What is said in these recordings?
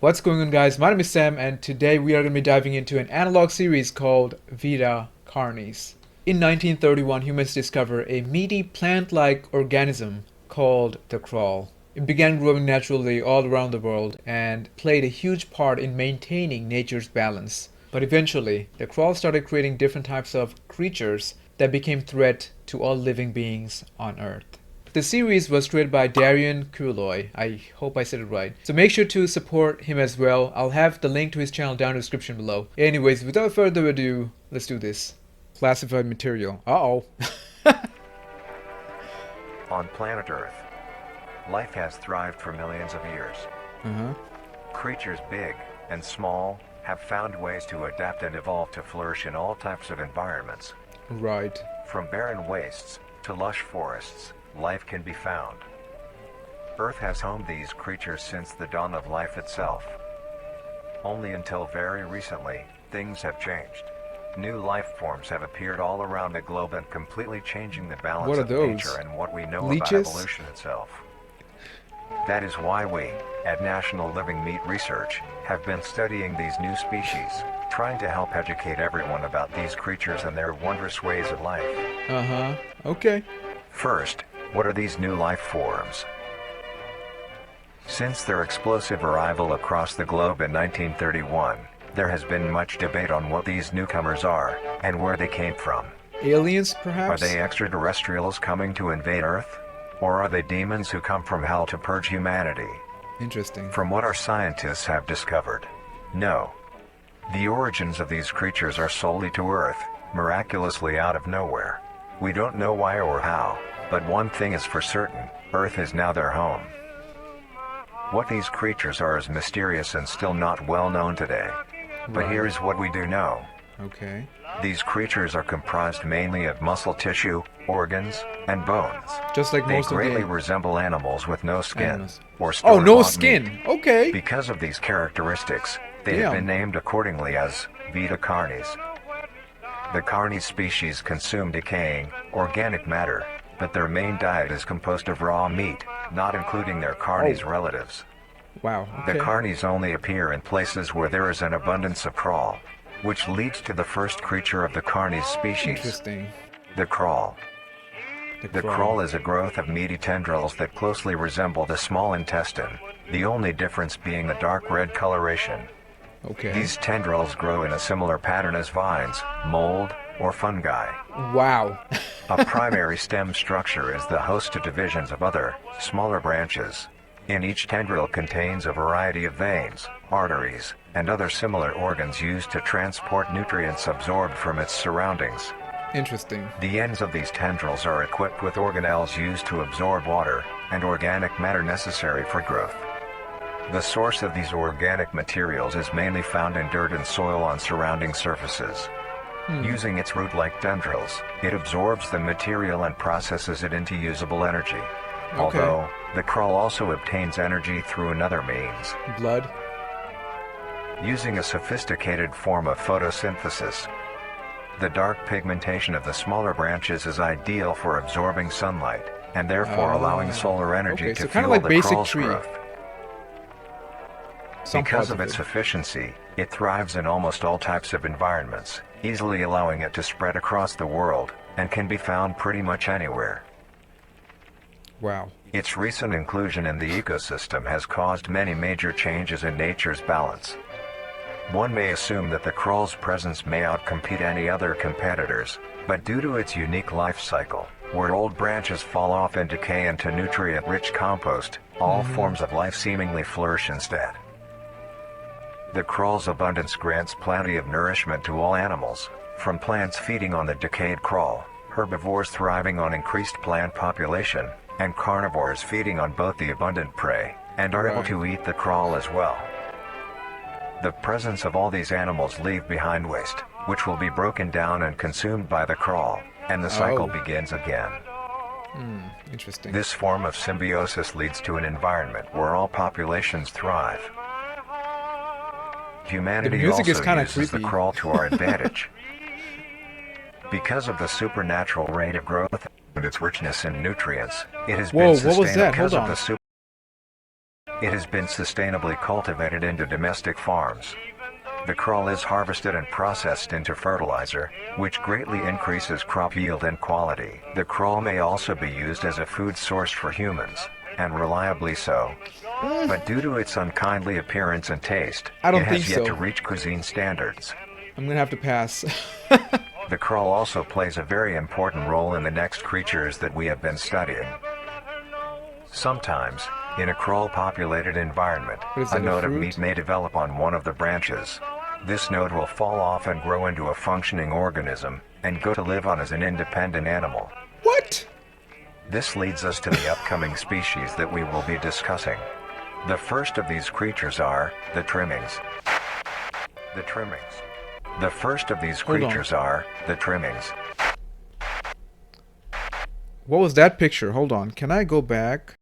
What's going on, guys? My name is Sam, and today we are going to be diving into an analog series called Vita Carnis. In 1931, humans discovered a meaty plant-like organism called the crawl. It began growing naturally all around the world and played a huge part in maintaining nature's balance. But eventually, the crawl started creating different types of creatures that became threat to all living beings on Earth. The series was created by Darian Kuloy. I hope I said it right. So make sure to support him as well. I'll have the link to his channel down in the description below. Anyways, without further ado, let's do this. Classified material. Uh-oh. On planet Earth, life has thrived for millions of years. Creatures big and small have found ways to adapt and evolve to flourish in all types of environments. Right. From barren wastes to lush forests, life can be found. Earth has homed these creatures since the dawn of life itself. Only until very recently, things have changed. New life forms have appeared all around the globe and completely changing the balance of nature and what we know about evolution itself. That is why we, at National Living Meat Research, have been studying these new species, trying to help educate everyone about these creatures and their wondrous ways of life. Okay. First, what are these new life forms? Since their explosive arrival across the globe in 1931, there has been much debate on what these newcomers are, and where they came from. Aliens, perhaps? Are they extraterrestrials coming to invade Earth? Or are they demons who come from hell to purge humanity? Interesting. From what our scientists have discovered, no. The origins of these creatures are solely to Earth, miraculously out of nowhere. We don't know why or how, but one thing is for certain, Earth is now their home. What these creatures are is mysterious and still not well known today. But here is what we do know. Okay. These creatures are comprised mainly of muscle tissue, organs, and bones. Just like most of They greatly the resemble animals with no skin, animals. or Oh, no store-bought skin. meat. Okay. Because of these characteristics, they have been named accordingly as Vita Carnis. The Carnis species consume decaying, organic matter, but their main diet is composed of raw meat, not including their Carnis relatives. Wow. The Okay. Carnis only appear in places where there is an abundance of crawl, which leads to the first creature of the Carnis species, Interesting. the crawl. The crawl. crawl is a growth of meaty tendrils that closely resemble the small intestine, the only difference being the dark red coloration. Okay. These tendrils grow in a similar pattern as vines, mold, or fungi. Wow. A primary stem structure is the host to divisions of other, smaller branches. In each tendril contains a variety of veins, arteries, and other similar organs used to transport nutrients absorbed from its surroundings. Interesting. The ends of these tendrils are equipped with organelles used to absorb water and organic matter necessary for growth. The source of these organic materials is mainly found in dirt and soil on surrounding surfaces. Using its root-like tendrils, it absorbs the material and processes it into usable energy. Although, the crawl also obtains energy through another means. Blood. Using a sophisticated form of photosynthesis. The dark pigmentation of the smaller branches is ideal for absorbing sunlight, and therefore allowing solar energy to fuel the crawl's growth. Because of its efficiency, it thrives in almost all types of environments, easily allowing it to spread across the world, and can be found pretty much anywhere. Wow. Its recent inclusion in the ecosystem has caused many major changes in nature's balance. One may assume that the crawl's presence may outcompete any other competitors, but due to its unique life cycle, where old branches fall off and decay into nutrient-rich compost, all forms of life seemingly flourish instead. The crawl's abundance grants plenty of nourishment to all animals, from plants feeding on the decayed crawl, herbivores thriving on increased plant population, and carnivores feeding on both the abundant prey, and are able to eat the crawl as well. The presence of all these animals leave behind waste, which will be broken down and consumed by the crawl, and the cycle begins again. Interesting. This form of symbiosis leads to an environment where all populations thrive. Humanity also uses the crawl to our advantage. Because of the supernatural rate of growth and its richness in nutrients, it has been sustained because of the It has been sustainably cultivated into domestic farms. The crawl is harvested and processed into fertilizer, which greatly increases crop yield and quality. The crawl may also be used as a food source for humans, and reliably so. But due to its unkindly appearance and taste, I don't it has think yet so. to reach cuisine standards. I'm gonna have to pass. The crawl also plays a very important role in the next creatures that we have been studying. Sometimes, in a crawl-populated environment, What is a that, a node of fruit? meat may develop on one of the branches. This node will fall off and grow into a functioning organism, and go to live on as an independent animal. What? This leads us to the upcoming species that we will be discussing. The first of these creatures are the trimmings. The trimmings. The first of these Hold on. creatures are the trimmings. What was that picture? Hold on. Can I go back?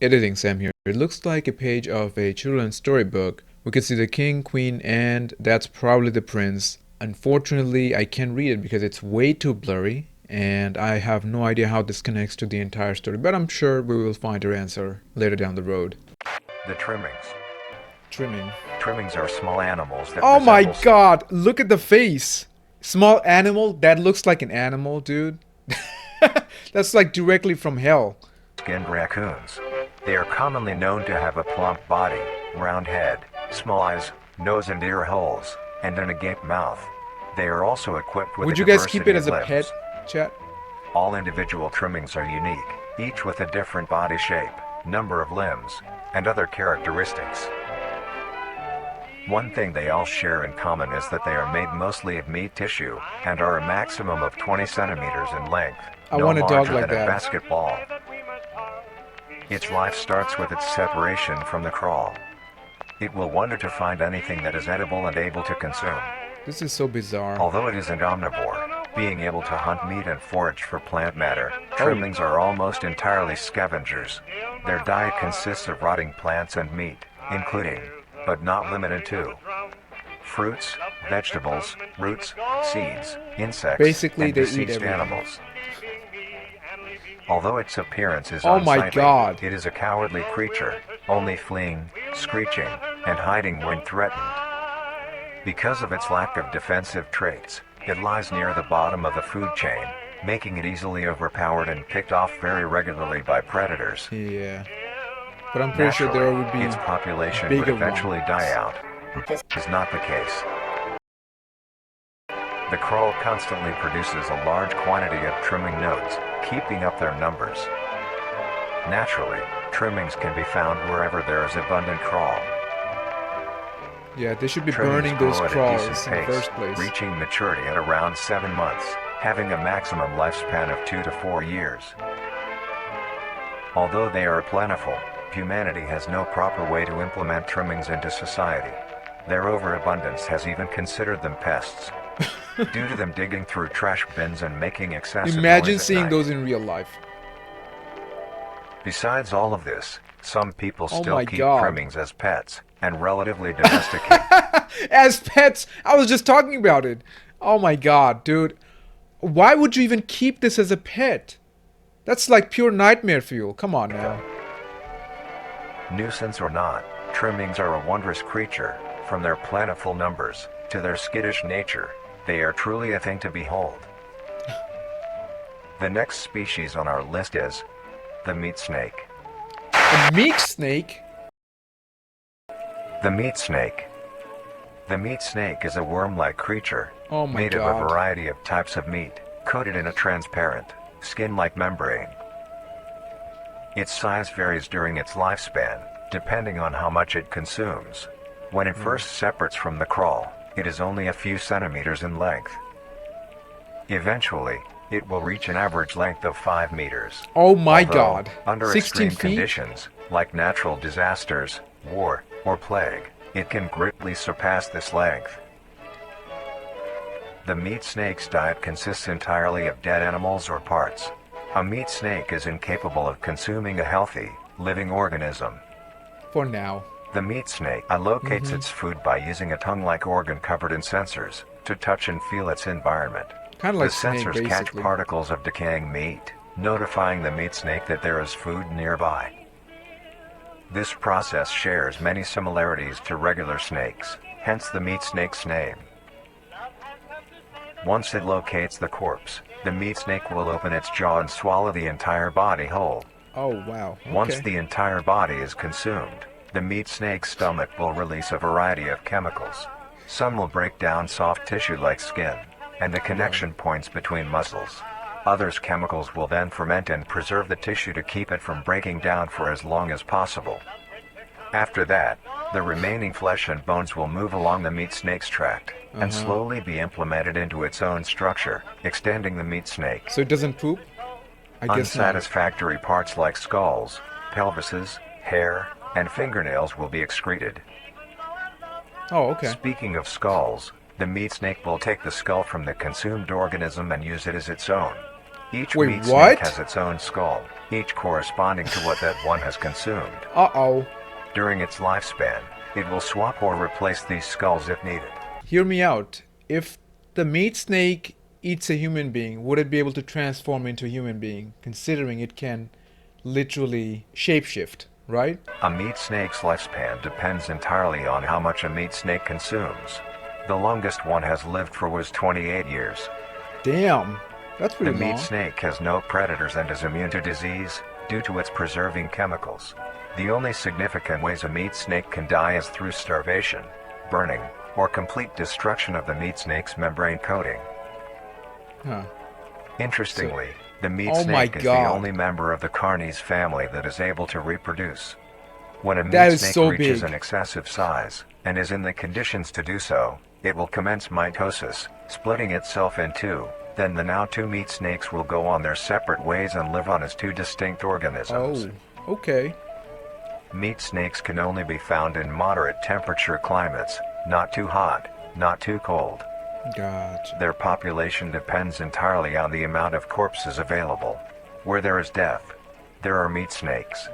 Editing Sam here. It looks like a page of a children's storybook. We can see the king, queen, and that's probably the prince. Unfortunately, I can't read it because it's way too blurry, and I have no idea how this connects to the entire story, but I'm sure we will find our answer later down the road. The trimmings. Trimming. Trimmings are small animals that Oh my resemble god, look at the face. Small animal that looks like an animal, dude. That's like directly from hell. skinned raccoons. They are commonly known to have a plump body, round head, small eyes, nose and ear holes, and an agape mouth. They are also equipped with Would a you guys keep diversity it as of a limbs. pet, chat? All individual trimmings are unique, each with a different body shape, number of limbs, and other characteristics. One thing they all share in common is that they are made mostly of meat tissue, and are a maximum of 20 centimeters in length, I no want a dog larger like than that. a basketball. Its life starts with its separation from the crawl. It will wonder to find anything that is edible and able to consume. This is so bizarre. Although it is an omnivore, being able to hunt meat and forage for plant matter, trimmings are almost entirely scavengers. Their diet consists of rotting plants and meat, including, but not limited to, fruits, vegetables, roots, seeds, insects, Basically, and they eat deceased everything. animals. Although its appearance is Oh my unsightly, God. it is a cowardly creature, only fleeing, screeching, and hiding when threatened. Because of its lack of defensive traits, it lies near the bottom of the food chain, making it easily overpowered and picked off very regularly by predators. Yeah. But I'm pretty sure there would be its population would bigger eventually ones. die out. This is not the case. The crawl constantly produces a large quantity of trimming nodes, keeping up their numbers. Naturally, trimmings can be found wherever there is abundant crawl. Yeah, they should be Trimmings burning those grow at a crawls decent in the pace, first place. reaching maturity at around 7 months, having a maximum lifespan of 2 to 4 years. Although they are plentiful, humanity has no proper way to implement trimmings into society. Their overabundance has even considered them pests, due to them digging through trash bins and making excessive Imagine noise at seeing night. those in real life. Besides all of this, some people Oh still my keep God. trimmings as pets, and relatively domesticate. As pets! I was just talking about it. Oh my god, dude. Why would you even keep this as a pet? That's like pure nightmare fuel. Come on now. Nuisance or not, trimmings are a wondrous creature. From their plentiful numbers, to their skittish nature, they are truly a thing to behold. The next species on our list is the meat snake. A meat snake? The meat snake. The meat snake is a worm-like creature, Oh my made of god. a variety of types of meat, coated in a transparent, skin-like membrane. Its size varies during its lifespan, depending on how much it consumes. When it first separates from the crawl, it is only a few centimeters in length. Eventually, it will reach an average length of 5 meters. Oh my Although, god. Under 16 extreme feet? conditions, like natural disasters, war, or plague, it can greatly surpass this length. The meat snake's diet consists entirely of dead animals or parts. A meat snake is incapable of consuming a healthy, living organism. For now. The meat snake allocates its food by using a tongue-like organ covered in sensors to touch and feel its environment. Kind of like The snake, sensors catch basically. particles of decaying meat, notifying the meat snake that there is food nearby. This process shares many similarities to regular snakes, hence the meat snake's name. Once it locates the corpse, the meat snake will open its jaw and swallow the entire body whole. Oh, wow. Okay. Once the entire body is consumed, the meat snake's stomach will release a variety of chemicals. Some will break down soft tissue like skin, and the connection points between muscles. Others chemicals will then ferment and preserve the tissue to keep it from breaking down for as long as possible. After that, the remaining flesh and bones will move along the meat snake's tract, and slowly be implemented into its own structure, extending the meat snake. So it doesn't poop? I guess not. Unsatisfactory parts like skulls, pelvises, hair, and fingernails will be excreted. Oh, okay. Speaking of skulls, the meat snake will take the skull from the consumed organism and use it as its own. Each Wait, meat what? snake has its own skull, each corresponding to what that one has consumed. Uh-oh. During its lifespan, it will swap or replace these skulls if needed. Hear me out. If the meat snake eats a human being, would it be able to transform into a human being, considering it can literally shapeshift, right? A meat snake's lifespan depends entirely on how much a meat snake consumes. The longest one has lived for was 28 years. Damn. That's The pretty long. meat snake has no predators and is immune to disease, due to its preserving chemicals. The only significant ways a meat snake can die is through starvation, burning, or complete destruction of the meat snake's membrane coating. Huh. Interestingly, the meat Oh my snake is God. the only member of the Carnis family that is able to reproduce. When a That meat is snake so reaches big. an excessive size, and is in the conditions to do so, it will commence mitosis, splitting itself in two. Then the now two meat snakes will go on their separate ways and live on as two distinct organisms. Oh, okay. Meat snakes can only be found in moderate temperature climates, not too hot, not too cold. Gotcha. Their population depends entirely on the amount of corpses available. Where there is death, there are meat snakes.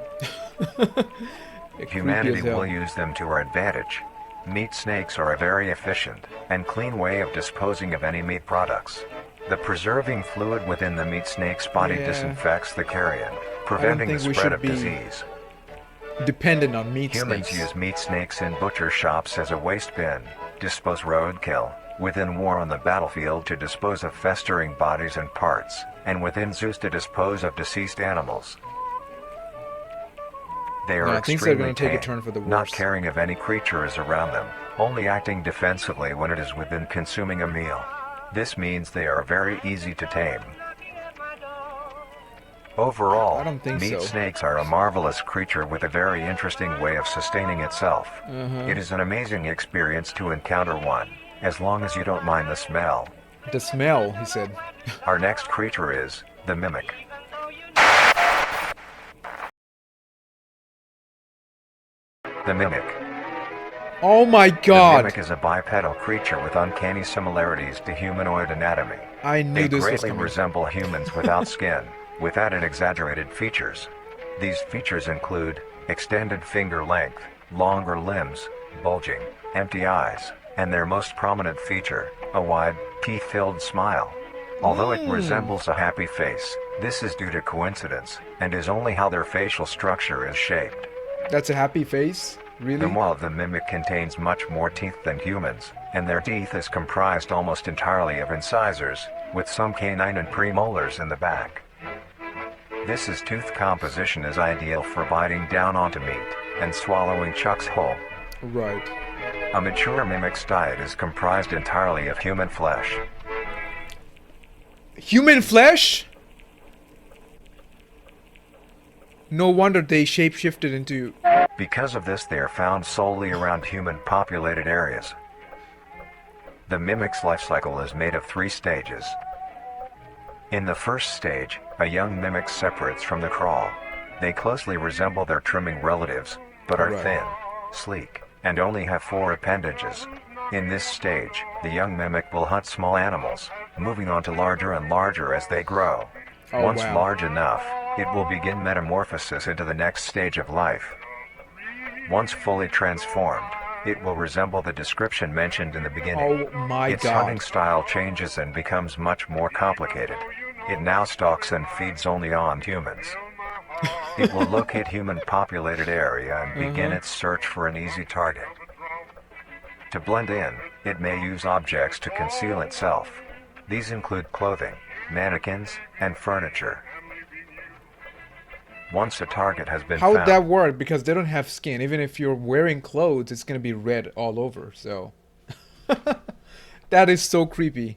Humanity will use them to our advantage. Meat snakes are a very efficient and clean way of disposing of any meat products. The preserving fluid within the meat snake's body disinfects the carrion, preventing the think we spread should of be disease. Dependent on meat Humans snakes. use meat snakes in butcher shops as a waste bin, dispose roadkill, within war on the battlefield to dispose of festering bodies and parts, and within zoos to dispose of deceased animals. They are Yeah, things are extremely gonna take a tame, turn for the not worse. caring if any creature is around them, only acting defensively when it is within consuming a meal. This means they are very easy to tame. Overall, I don't think meat so. snakes are a marvelous creature with a very interesting way of sustaining itself. It is an amazing experience to encounter one, as long as you don't mind the smell. The smell, he said. Our next creature is the mimic. The mimic. Oh my The god! mimic is a bipedal creature with uncanny similarities to humanoid anatomy. I knew They this was greatly coming. resemble humans without skin, with added exaggerated features. These features include extended finger length, longer limbs, bulging, empty eyes, and their most prominent feature, a wide, teeth-filled smile. Although it resembles a happy face, this is due to coincidence, and is only how their facial structure is shaped. That's a happy face? Really? The maw of the mimic contains much more teeth than humans, and their teeth is comprised almost entirely of incisors, with some canine and premolars in the back. This tooth composition is ideal for biting down onto meat and swallowing chunks whole. Right. A mature mimic's diet is comprised entirely of human flesh. Human flesh? No wonder they shapeshifted into... Because of this, they are found solely around human-populated areas. The mimic's life cycle is made of 3 stages. In the first stage, a young mimic separates from the crawl. They closely resemble their trimming relatives, but are Right. thin, sleek, and only have 4 appendages. In this stage, the young mimic will hunt small animals, moving on to larger and larger as they grow. Oh, Once wow. large enough, it will begin metamorphosis into the next stage of life. Once fully transformed, it will resemble the description mentioned in the beginning. Oh my Its god. hunting style changes and becomes much more complicated. It now stalks and feeds only on humans. It will locate human-populated area and begin Uh-huh. its search for an easy target. To blend in, it may use objects to conceal itself. These include clothing, mannequins, and furniture. Once a target has been How would that found, work? Because they don't have skin. Even if you're wearing clothes, it's gonna be red all over. So that is so creepy.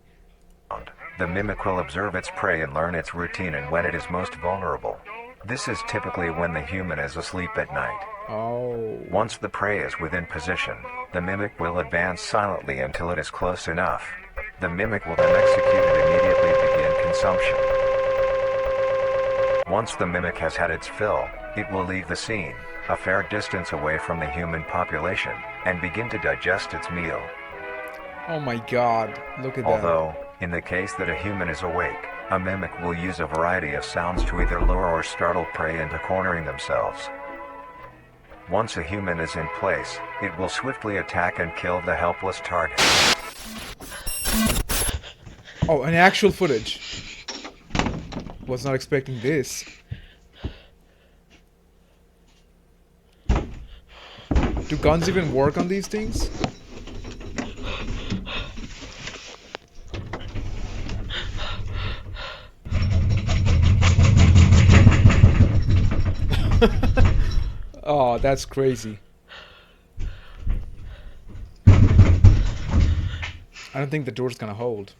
the mimic will observe its prey and learn its routine and when it is most vulnerable. This is typically when the human is asleep at night. Oh. Once the prey is within position, the mimic will advance silently until it is close enough. The mimic will then execute and immediately begin consumption. Once the mimic has had its fill, it will leave the scene, a fair distance away from the human population, and begin to digest its meal. Oh my god. Look at that. Although, in the case that a human is awake, a mimic will use a variety of sounds to either lure or startle prey into cornering themselves. Once a human is in place, it will swiftly attack and kill the helpless target. Oh, an actual footage. Was not expecting this. Do guns even work on these things? Oh, that's crazy. I don't think the door's gonna hold.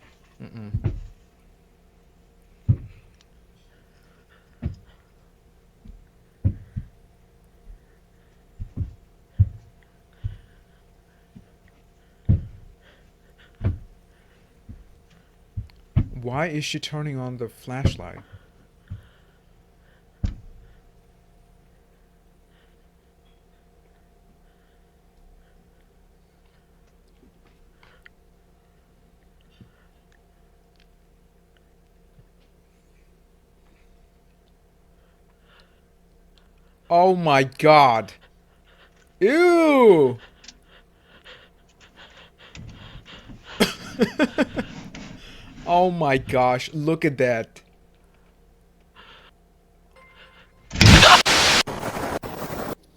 Why is she turning on the flashlight? Oh my god. Ew! Oh my gosh, look at that.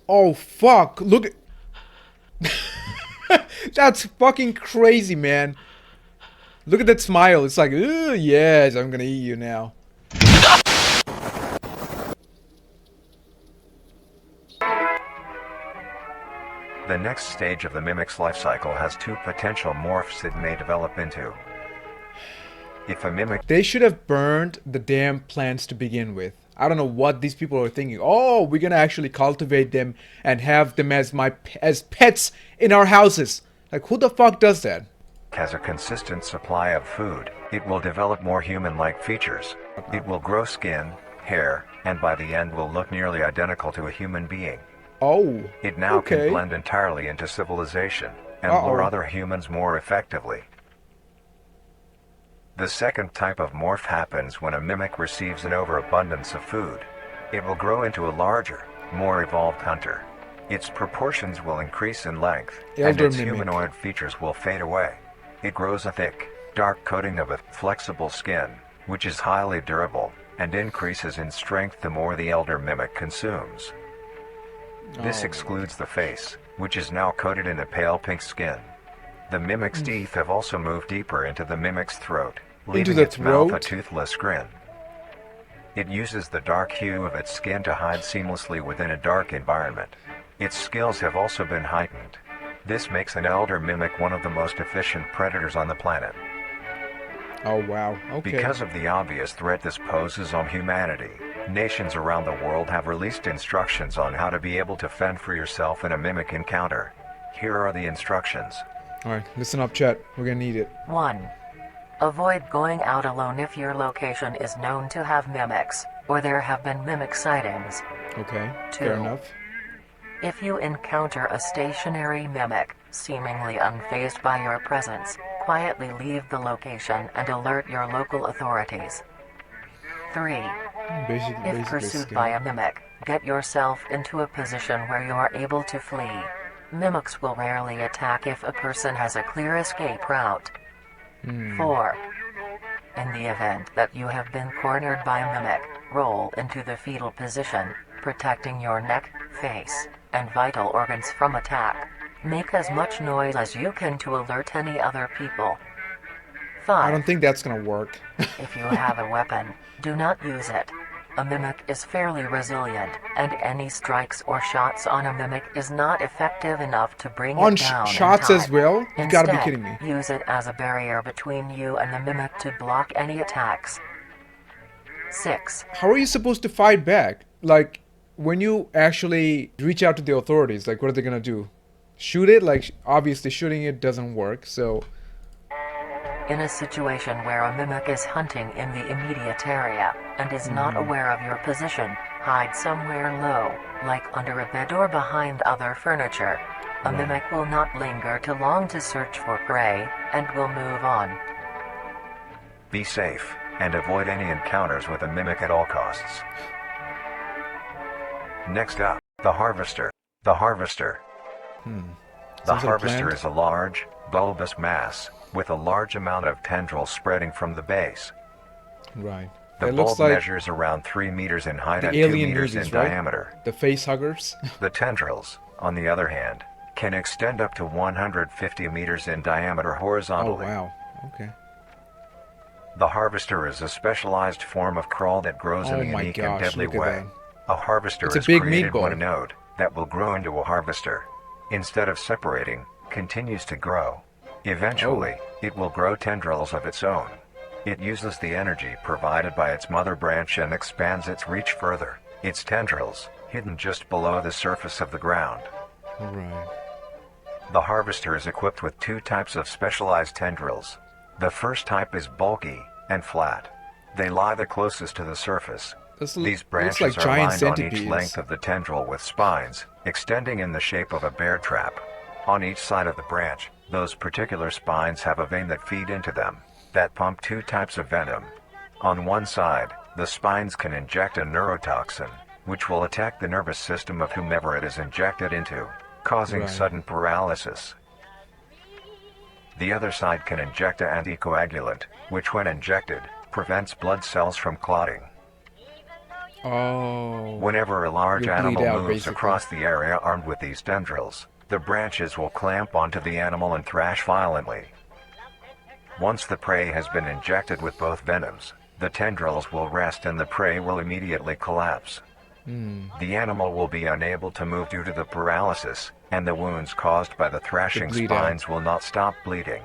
Oh fuck, look at... That's fucking crazy, man. Look at that smile, it's like, ooh, yes, I'm gonna eat you now. The next stage of the mimic's life cycle has two potential morphs it may develop into. If a mimic They should have burned the damn plants to begin with. I don't know what these people are thinking. Oh, we're gonna actually cultivate them and have them as as pets in our houses. Like, who the fuck does that? has a consistent supply of food, it will develop more human-like features. It will grow skin, hair, and by the end will look nearly identical to a human being. Oh, It now okay. can blend entirely into civilization and Uh-oh. lure other humans more effectively. The second type of morph happens when a mimic receives an overabundance of food. It will grow into a larger, more evolved hunter. Its proportions will increase in length, and Elder its mimic. humanoid features will fade away. It grows a thick, dark coating of a flexible skin, which is highly durable, and increases in strength the more the elder mimic consumes. This Oh. excludes the face, which is now coated in a pale pink skin. The mimic's teeth have also moved deeper into the mimic's throat, leaving the its mouth a throat? toothless grin. It uses the dark hue of its skin to hide seamlessly within a dark environment. Its skills have also been heightened. This makes an elder mimic one of the most efficient predators on the planet. Oh wow. Okay. Because of the obvious threat this poses on humanity, nations around the world have released instructions on how to be able to fend for yourself in a mimic encounter. Here are the instructions. All right, listen up, chat. We're gonna need it. 1. Avoid going out alone if your location is known to have mimics, or there have been mimic sightings. Okay. Fair Two. enough. If you encounter a stationary mimic, seemingly unfazed by your presence, quietly leave the location and alert your local authorities. 3. Basically, If pursued by a mimic, get yourself into a position where you are able to flee. Mimics will rarely attack if a person has a clear escape route. 4. In the event that you have been cornered by a mimic, roll into the fetal position, protecting your neck, face, and vital organs from attack. Make as much noise as you can to alert any other people. I 5. don't think that's gonna work. If you have a weapon, do not use it. A mimic is fairly resilient, and any strikes or shots on a mimic is not effective enough to bring On it down shots in as time. well? You gotta be Instead, kidding me. use it as a barrier between you and the mimic to block any attacks. 6. How are you supposed to fight back? Like, when you actually reach out to the authorities, like, what are they gonna do? Shoot it? Like, obviously shooting it doesn't work, so... In a situation where a mimic is hunting in the immediate area and is not aware of your position, hide somewhere low, like under a bed or behind other furniture. A mimic will not linger too long to search for prey and will move on. Be safe, and avoid any encounters with a mimic at all costs. Next up, the harvester. The harvester. The Sounds like a harvester plant. is a large, bulbous mass, with a large amount of tendrils spreading from the base. Right. The It looks bulb like measures around 3 meters in height the and 2 alien meters movies, in right? diameter. The face huggers. The tendrils, on the other hand, can extend up to 150 meters in diameter Oh, horizontally. wow. Okay. The harvester is a specialized form of crawl that grows in Oh a my unique gosh, and deadly look at way. A harvester It's a is big created meatball. when a node that will grow into a harvester, instead of separating, continues to grow. Eventually, it will grow tendrils of its own. It uses the energy provided by its mother branch and expands its reach further. Its tendrils, hidden just below the surface of the ground. Right. The harvester is equipped with 2 types of specialized tendrils. The first type is bulky and flat. They lie the closest to the surface. This These looks branches like are giant lined on each centipedes. length of the tendril with spines, extending in the shape of a bear trap. On each side of the branch, those particular spines have a vein that feed into them, that pump 2 types of venom. On one side, the spines can inject a neurotoxin, which will attack the nervous system of whomever it is injected into, causing Right. sudden paralysis. The other side can inject an anticoagulant, which when injected, prevents blood cells from clotting. Oh. Whenever a large You'll animal bleed out, moves basically. across the area armed with these tendrils, the branches will clamp onto the animal and thrash violently. Once the prey has been injected with both venoms, the tendrils will rest and the prey will immediately collapse. The animal will be unable to move due to the paralysis, and the wounds caused by the thrashing bleed out. spines will not stop bleeding.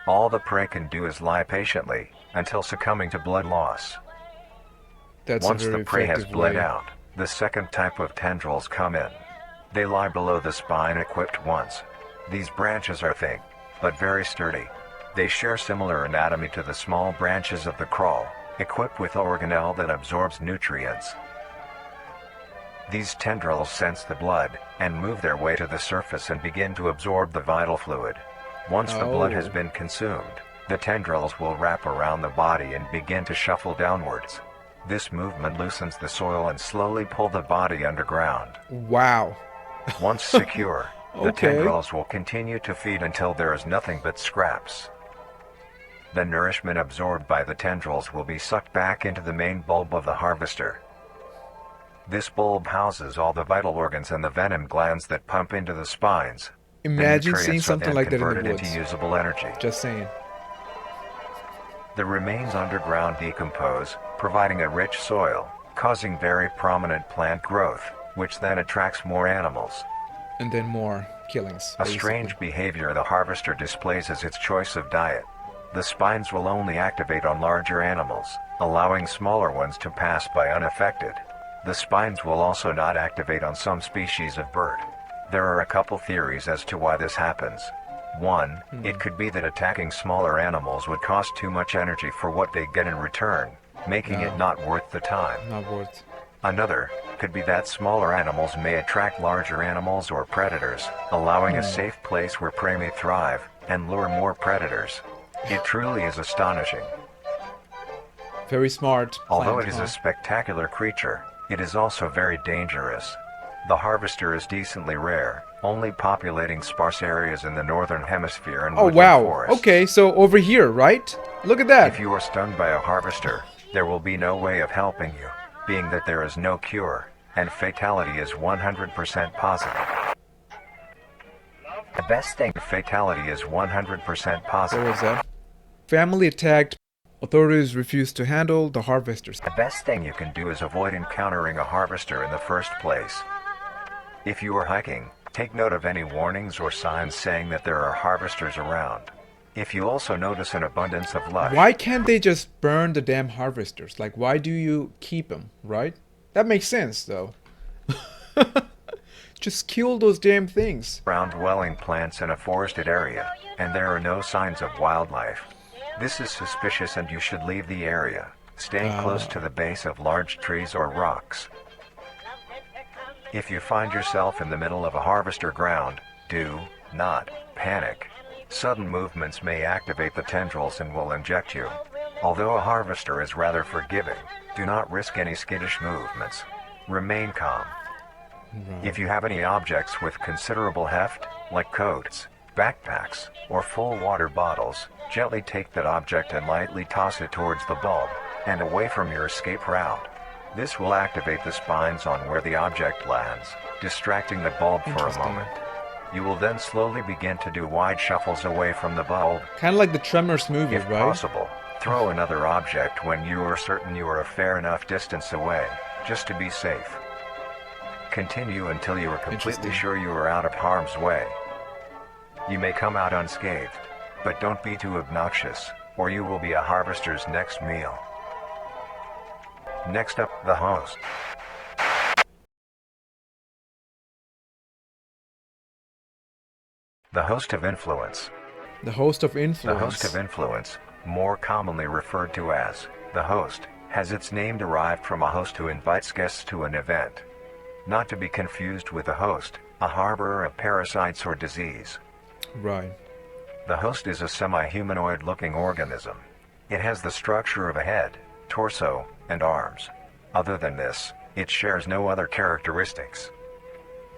All the prey can do is lie patiently, until succumbing to blood loss. That's Once a very the prey has effective bled way. out, the second type of tendrils come in. They lie below the spine equipped once. These branches are thick, but very sturdy. They share similar anatomy to the small branches of the crawl, equipped with organelle that absorbs nutrients. These tendrils sense the blood, and move their way to the surface and begin to absorb the vital fluid. Once the blood has Oh. been consumed, the tendrils will wrap around the body and begin to shuffle downwards. This movement loosens the soil and slowly pull the body underground. Wow. Once secure, the Okay. tendrils will continue to feed until there is nothing but scraps. The nourishment absorbed by the tendrils will be sucked back into the main bulb of the harvester. This bulb houses all the vital organs and the venom glands that pump into the spines. The Imagine nutrients seeing are something then like that in the converted woods. into usable energy. Just saying. The remains underground decompose, providing a rich soil, causing very prominent plant growth, which then attracts more animals. And then more killings. A basically. strange behavior the harvester displays as its choice of diet. The spines will only activate on larger animals, allowing smaller ones to pass by unaffected. The spines will also not activate on some species of bird. There are a couple theories as to why this happens. One, it could be that attacking smaller animals would cost too much energy for what they get in return, making it not worth the time. Not worth. Another could be that smaller animals may attract larger animals or predators, allowing a safe place where prey may thrive and lure more predators. It truly is astonishing. Very smart. Although plant, it is huh? a spectacular creature, it is also very dangerous. The harvester is decently rare, only populating sparse areas in the northern hemisphere and Oh woodland wow. forests. Okay, so over here, right? Look at that. If you are stung by a harvester, there will be no way of helping you, being that there is no cure, and fatality is 100% positive. The best thing fatality is 100% positive. What was that? Family attacked. Authorities refused to handle the harvesters. The best thing you can do is avoid encountering a harvester in the first place. If you are hiking, take note of any warnings or signs saying that there are harvesters around. If you also notice an abundance of lush... Why can't they just burn the damn harvesters? Like, why do you keep them, right? That makes sense, though. Just kill those damn things. ...ground dwelling plants in a forested area, and there are no signs of wildlife. This is suspicious and you should leave the area, staying close to the base of large trees or rocks. If you find yourself in the middle of a harvester ground, do not panic. Sudden movements may activate the tendrils and will inject you. Although a harvester is rather forgiving, do not risk any skittish movements. Remain calm. Right. If you have any objects with considerable heft, like coats, backpacks, or full water bottles, gently take that object and lightly toss it towards the bulb, and away from your escape route. This will activate the spines on where the object lands, distracting the bulb for a moment. You will then slowly begin to do wide shuffles away from the bulb. Kind of like the Tremors movie, If right? possible, throw another object when you are certain you are a fair enough distance away, just to be safe. Continue until you are completely sure you are out of harm's way. You may come out unscathed, but don't be too obnoxious, or you will be a harvester's next meal. Next up, the host. The host of influence. The host of The influence. host of influence, more commonly referred to as the host, has its name derived from a host who invites guests to an event. Not to be confused with a host, a harborer of parasites or disease. Right. The host is a semi-humanoid looking organism. It has the structure of a head, torso, and arms. Other than this, it shares no other characteristics.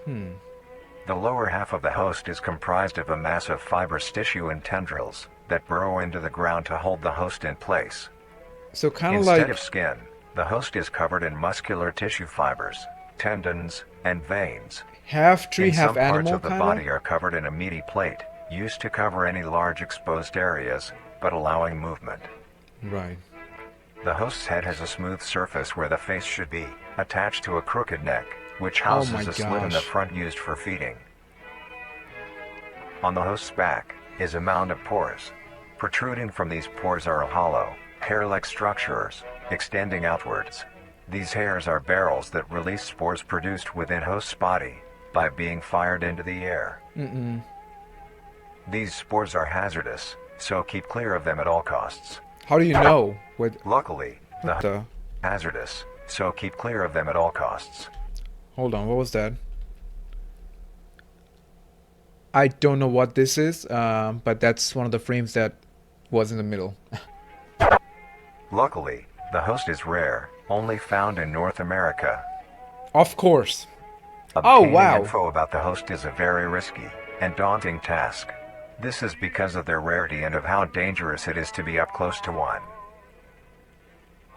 The lower half of the host is comprised of a mass of fibrous tissue and tendrils that burrow into the ground to hold the host in place. So kind of Instead like of skin, the host is covered in muscular tissue fibers, tendons, and veins. half tree, And half some parts animal of the kind body of. are covered in a meaty plate, used to cover any large exposed areas, but allowing movement. Right. The host's head has a smooth surface where the face should be, attached to a crooked neck, which Oh houses my a slit in the gosh. front used for feeding. On the host's back is a mound of pores. Protruding from these pores are hollow, hair-like structures, extending outwards. These hairs are barrels that release spores produced within host's body by being fired into the air. These spores are hazardous, so keep clear of them at all costs. How do you know? Luckily, What the? hazardous, so keep clear of them at all costs. Hold on, what was that? I don't know what this is, but that's one of the frames that was in the middle. Luckily, the host is rare, only found in North America. Of course. Obtaining wow. info about the host is a very risky and daunting task. This is because of their rarity and of how dangerous it is to be up close to one.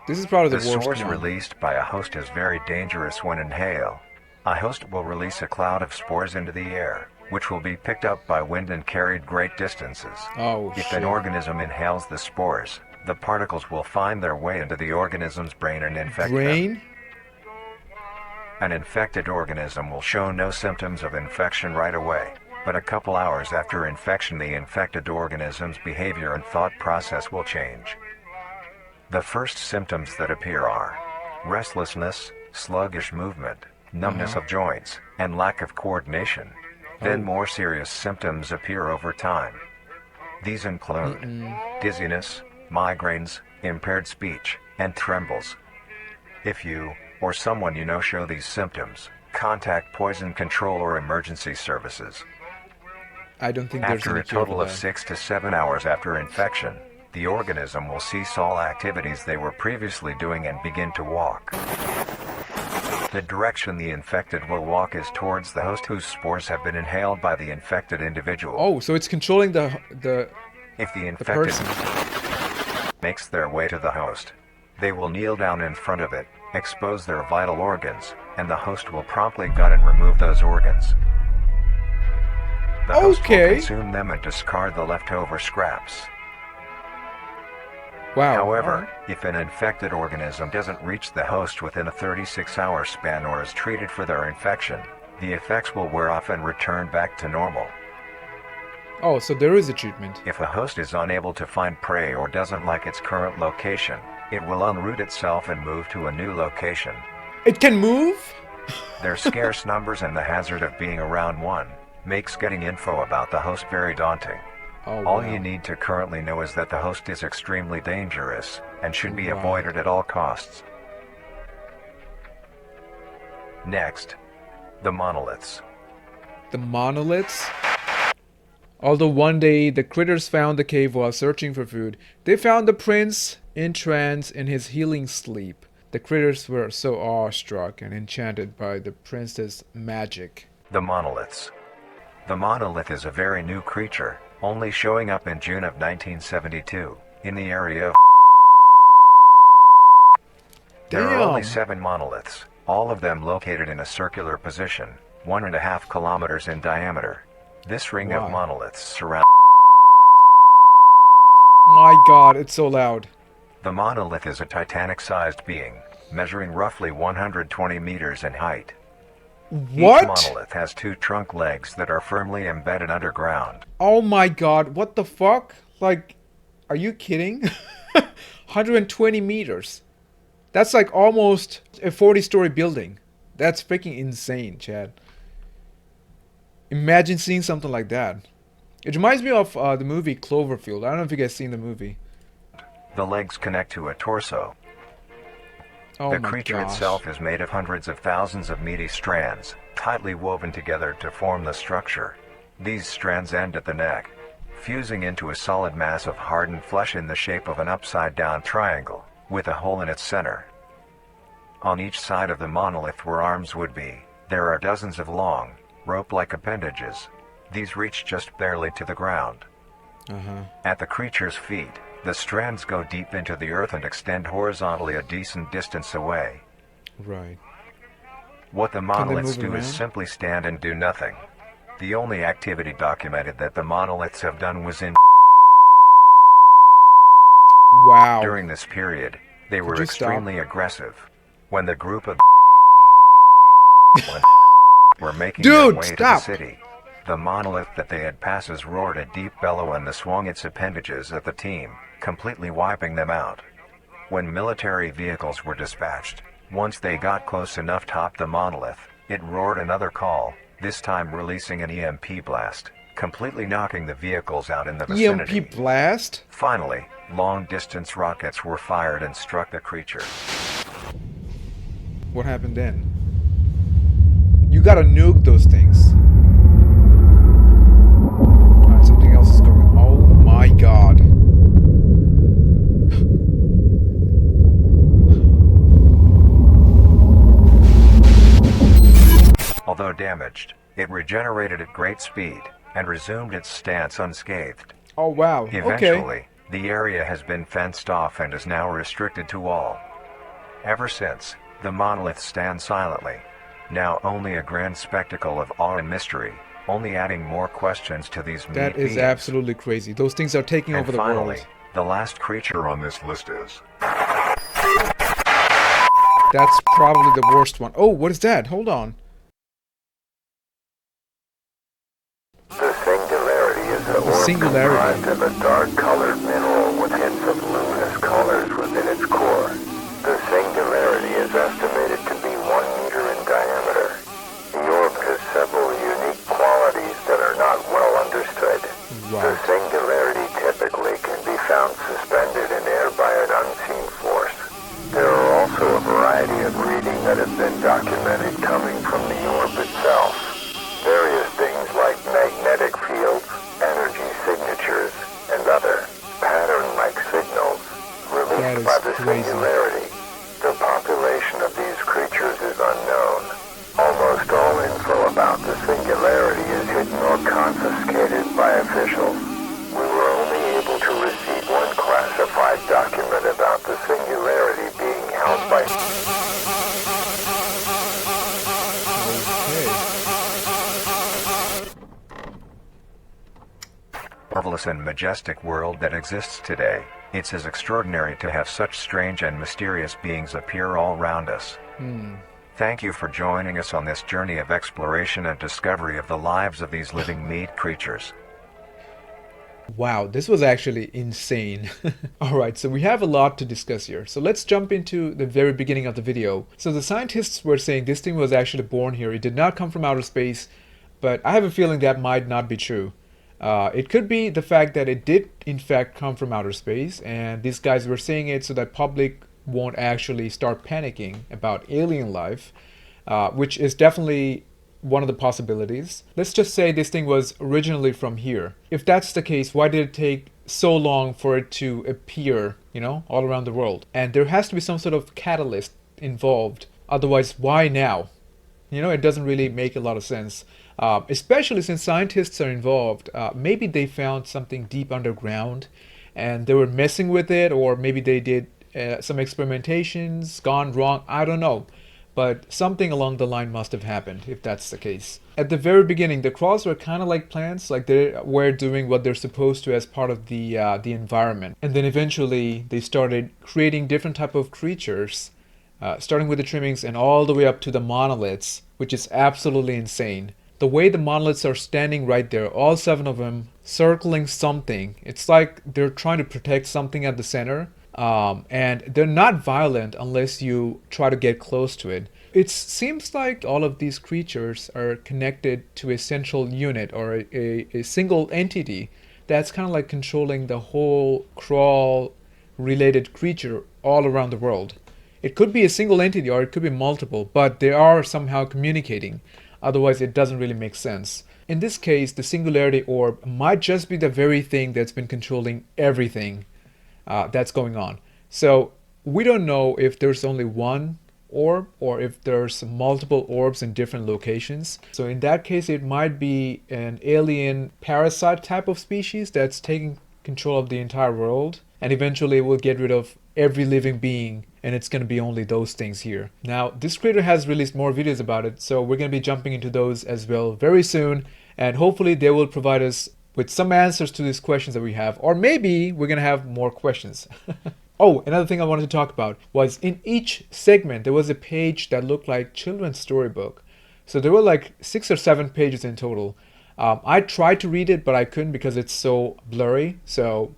This is probably The the worst source one. released by a host is very dangerous when inhaled. A host will release a cloud of spores into the air, which will be picked up by wind and carried great distances. Oh, If shit. an organism inhales the spores, the particles will find their way into the organism's brain and infect them. Brain? An infected organism will show no symptoms of infection right away, but a couple hours after infection the infected organism's behavior and thought process will change. The first symptoms that appear are restlessness, sluggish movement, numbness of joints, and lack of coordination. Then more serious symptoms appear over time. These include dizziness, migraines, impaired speech, and trembles. If you, or someone you know show these symptoms, contact poison control or emergency services. I don't think there's After any a cure total for of that. 6 to 7 hours after infection, the organism will cease all activities they were previously doing and begin to walk. The direction the infected will walk is towards the host whose spores have been inhaled by the infected individual. Oh, so it's controlling the If the the infected person. makes their way to the host, they will kneel down in front of it, expose their vital organs, and the host will promptly gut and remove those organs. The host will consume them and discard the leftover scraps. Wow. However, if an infected organism doesn't reach the host within a 36-hour span or is treated for their infection, the effects will wear off and return back to normal. Oh, so there is a treatment. If a host is unable to find prey or doesn't like its current location, it will unroot itself and move to a new location. It can move? Their scarce numbers and the hazard of being around one makes getting info about the host very daunting. Oh, All wow. you need to currently know is that the host is extremely dangerous and should be avoided at all costs. Next, the monoliths. The monoliths? Although one day the critters found the cave while searching for food, they found the prince entranced in his healing sleep. The critters were so awestruck and enchanted by the prince's magic. The monoliths. The monolith is a very new creature, only showing up in June of 1972, in the area of... There are only 7 monoliths, all of them located in a circular position, 1.5 kilometers in diameter. This ring of monoliths surrounds... My god, it's so loud. The monolith is a Titanic-sized being, measuring roughly 120 meters in height. What? Each monolith has 2 trunk legs that are firmly embedded underground. Oh my god, what the fuck? Like, are you kidding? 120 meters. That's like almost a 40-story building. That's freaking insane, Chad. Imagine seeing something like that. It reminds me of the movie Cloverfield. I don't know if you guys seen the movie. The legs connect to a torso. Oh The my creature gosh. itself is made of hundreds of thousands of meaty strands, tightly woven together to form the structure. These strands end at the neck, fusing into a solid mass of hardened flesh in the shape of an upside-down triangle, with a hole in its center. On each side of the monolith where arms would be, there are dozens of long, rope-like appendages. These reach just barely to the ground. At the creature's feet, the strands go deep into the earth and extend horizontally a decent distance away. Right. What the monoliths move do is around? simply stand and do nothing. The only activity documented that the monoliths have done was in... Wow. During this period, they were you stop? extremely aggressive. When the group of were making their Dude, way stop! to the city, the monolith that they had passes roared a deep bellow and swung its appendages at the team, completely wiping them out. When military vehicles were dispatched, once they got close enough top the monolith, it roared another call, this time releasing an EMP blast, completely knocking the vehicles out in the vicinity. EMP blast? Finally, long-distance rockets were fired and struck the creature. What happened then? You gotta nuke those things. Alright, something else is going on. Oh my god. Although damaged, it regenerated at great speed and resumed its stance unscathed. Oh wow. Eventually, Okay. the area has been fenced off and is now restricted to all. Ever since, the monolith stands silently, now only a grand spectacle of awe and mystery, only adding more questions to these meat That is beings. absolutely crazy. Those things are taking And over the finally, world. the last creature on this list is... That's probably the worst one. Oh, what is that? Hold on. The Singularity is a orb Singularity. comprised of a dark-colored mineral with hints of luminous colors within its core. The Singularity is estimated to be 1 meter in diameter. The orb has several unique qualities that are not well understood. The Right. Singularity typically can be found suspended in air by an unseen force. There are also a variety of reading that have been documented coming from the orb itself. Various things like magnetic fields, energy signatures, and other pattern-like signals That released is by the crazy. Singularity. The population of these creatures is unknown. Almost all info about the Singularity is hidden or confiscated by officials. We were marvelous and majestic world that exists today, it's as extraordinary to have such strange and mysterious beings appear all around us. Thank you for joining us on this journey of exploration and discovery of the lives of these living meat creatures. Wow, this was actually insane. Alright, so we have a lot to discuss here. So let's jump into the very beginning of the video. So the scientists were saying this thing was actually born here. It did not come from outer space, but I have a feeling that might not be true. It could be the fact that it did in fact come from outer space, and these guys were saying it so that public won't actually start panicking about alien life, which is definitely one of the possibilities. Let's just say this thing was originally from here. If that's the case, why did it take so long for it to appear, all around the world? And there has to be some sort of catalyst involved. Otherwise, why now? It doesn't really make a lot of sense. Especially since scientists are involved. Maybe they found something deep underground and they were messing with it, or maybe they did some experimentations gone wrong. I don't know. But something along the line must have happened, if that's the case. At the very beginning, the crawls were kind of like plants, like they were doing what they're supposed to as part of the environment. And then eventually, they started creating different type of creatures, starting with the trimmings and all the way up to the monoliths, which is absolutely insane. The way the monoliths are standing right there, all 7 of them circling something. It's like they're trying to protect something at the center. And they're not violent unless you try to get close to it. It seems like all of these creatures are connected to a central unit or a single entity that's kind of like controlling the whole crawl related creature all around the world. It could be a single entity or it could be multiple, but they are somehow communicating. Otherwise, it doesn't really make sense. In this case, the Singularity orb might just be the very thing that's been controlling everything that's going on. So we don't know if there's only one orb or if there's multiple orbs in different locations. So in that case, it might be an alien parasite type of species that's taking control of the entire world, and eventually it will get rid of every living being, and it's going to be only those things here. Now, this creator has released more videos about it, so we're going to be jumping into those as well very soon, and hopefully they will provide us with some answers to these questions that we have, or maybe we're going to have more questions. Oh, another thing I wanted to talk about was in each segment there was a page that looked like children's storybook. So there were like 6 or 7 pages in total. I tried to read it, but I couldn't because it's so blurry. So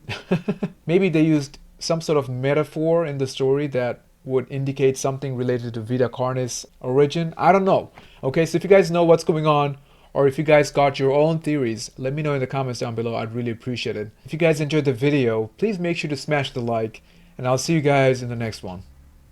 maybe they used some sort of metaphor in the story that would indicate something related to Vita Carnis origin. I don't know. Okay, so if you guys know what's going on, or if you guys got your own theories, let me know in the comments down below. I'd really appreciate it. If you guys enjoyed the video, please make sure to smash the like, and I'll see you guys in the next one.